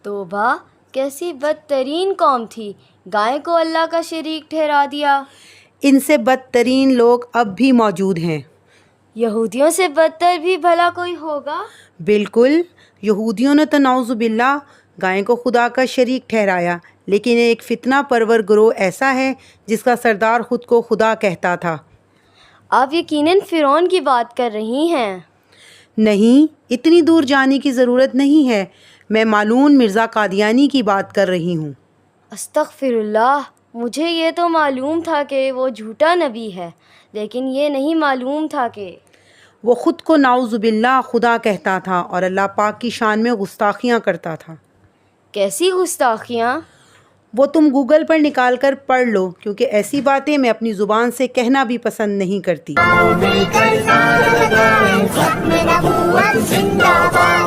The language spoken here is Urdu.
توبہ، کیسی بدترین قوم تھی، گائے کو اللہ کا شریک ٹھہرا دیا۔ ان سے بدترین لوگ اب بھی موجود ہیں۔ یہودیوں سے بدتر بھی بھلا کوئی ہوگا؟ بالکل، یہودیوں نے تو نعوذ باللہ گائے کو خدا کا شریک ٹھہرایا، لیکن ایک فتنہ پرور گروہ ایسا ہے جس کا سردار خود کو خدا کہتا تھا۔ آپ یقیناً فرعون کی بات کر رہی ہیں۔ نہیں، اتنی دور جانے کی ضرورت نہیں ہے، میں مالون مرزا قادیانی کی بات کر رہی ہوں۔ استغفر اللہ، مجھے یہ تو معلوم تھا کہ وہ جھوٹا نبی ہے، لیکن یہ نہیں معلوم تھا کہ وہ خود کو نعوذ باللہ خدا کہتا تھا اور اللہ پاک کی شان میں گستاخیاں کرتا تھا۔ کیسی گستاخیاں؟ وہ تم گوگل پر نکال کر پڑھ لو، کیونکہ ایسی باتیں میں اپنی زبان سے کہنا بھی پسند نہیں کرتی۔ مل کر نعرہ لگائیں، ختم نبوت زندہ باد۔